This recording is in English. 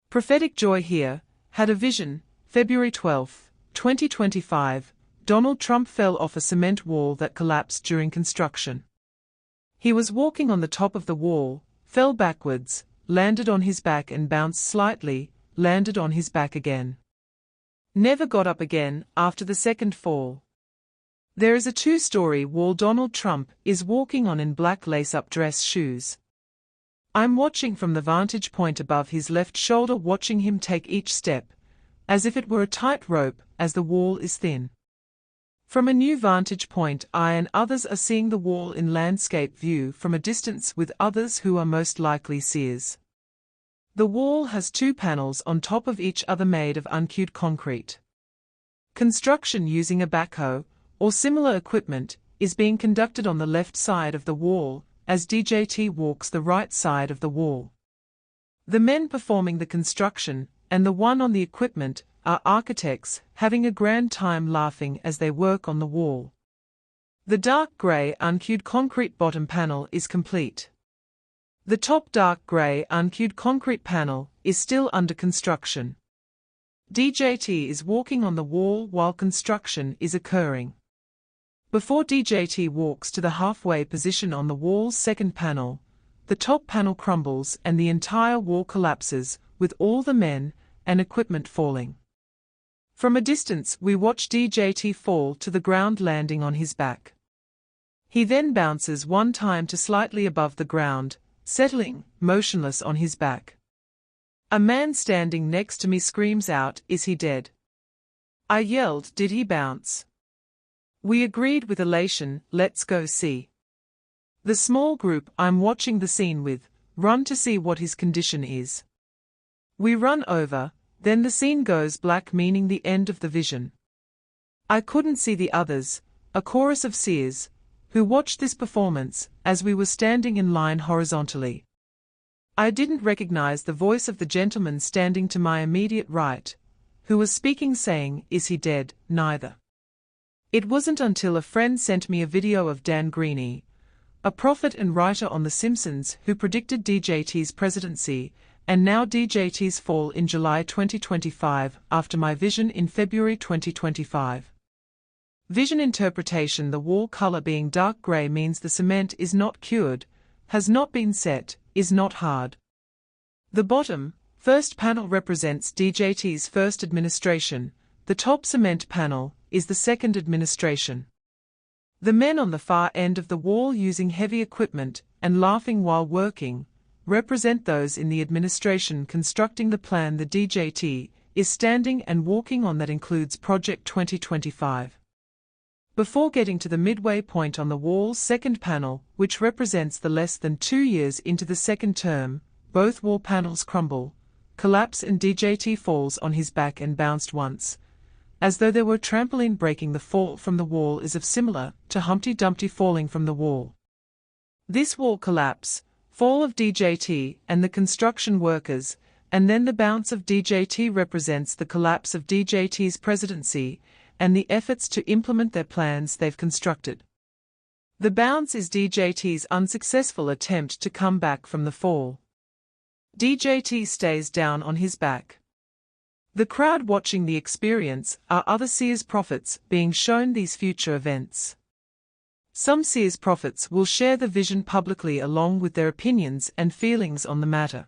Prophetic joy here, had a vision. February 12, 2025, Donald Trump fell off a cement wall that collapsed during construction. He was walking on the top of the wall, fell backwards, landed on his back and bounced slightly, landed on his back again. Never got up again after the second fall. There is a two-story wall Donald Trump is walking on in black lace-up dress shoes. I'm watching from the vantage point above his left shoulder, watching him take each step, as if it were a tight rope, as the wall is thin. From a new vantage point, I and others are seeing the wall in landscape view from a distance with others who are most likely seers. The wall has two panels on top of each other made of uncued concrete. Construction using a backhoe, or similar equipment, is being conducted on the left side of the wall, as DJT walks the right side of the wall. The men performing the construction, and the one on the equipment, are architects, having a grand time laughing as they work on the wall. The dark grey uncued concrete bottom panel is complete. The top dark grey uncued concrete panel is still under construction. DJT is walking on the wall while construction is occurring. Before DJT walks to the halfway position on the wall's second panel, the top panel crumbles and the entire wall collapses, with all the men and equipment falling. From a distance we watch DJT fall to the ground, landing on his back. He then bounces one time to slightly above the ground, settling, motionless on his back. A man standing next to me screams out, "Is he dead?" I yelled, "Did he bounce?" We agreed with elation, "Let's go see." The small group I'm watching the scene with run to see what his condition is. We run over, then the scene goes black, meaning the end of the vision. I couldn't see the others, a chorus of seers, who watched this performance, as we were standing in line horizontally. I didn't recognize the voice of the gentleman standing to my immediate right, who was speaking, saying, "Is he dead?" Neither. It wasn't until a friend sent me a video of Dan Greeny, a prophet and writer on The Simpsons, who predicted DJT's presidency, and now DJT's fall in July 2025, after my vision in February 2025. Vision interpretation: the wall color being dark gray means the cement is not cured, has not been set, is not hard. The bottom, first panel represents DJT's first administration, the top cement panel is the second administration. The men on the far end of the wall using heavy equipment and laughing while working represent those in the administration constructing the plan the DJT is standing and walking on, that includes Project 2025. Before getting to the midway point on the wall's second panel, which represents the less than 2 years into the second term, both wall panels crumble, collapse, and DJT falls on his back and bounced once, as though there were a trampoline. Breaking the fall from the wall is of similar to Humpty Dumpty falling from the wall. This wall collapse, fall of DJT and the construction workers, and then the bounce of DJT represents the collapse of DJT's presidency and the efforts to implement their plans they've constructed. The bounce is DJT's unsuccessful attempt to come back from the fall. DJT stays down on his back. The crowd watching the experience are other seers prophets being shown these future events. Some seers prophets will share the vision publicly along with their opinions and feelings on the matter.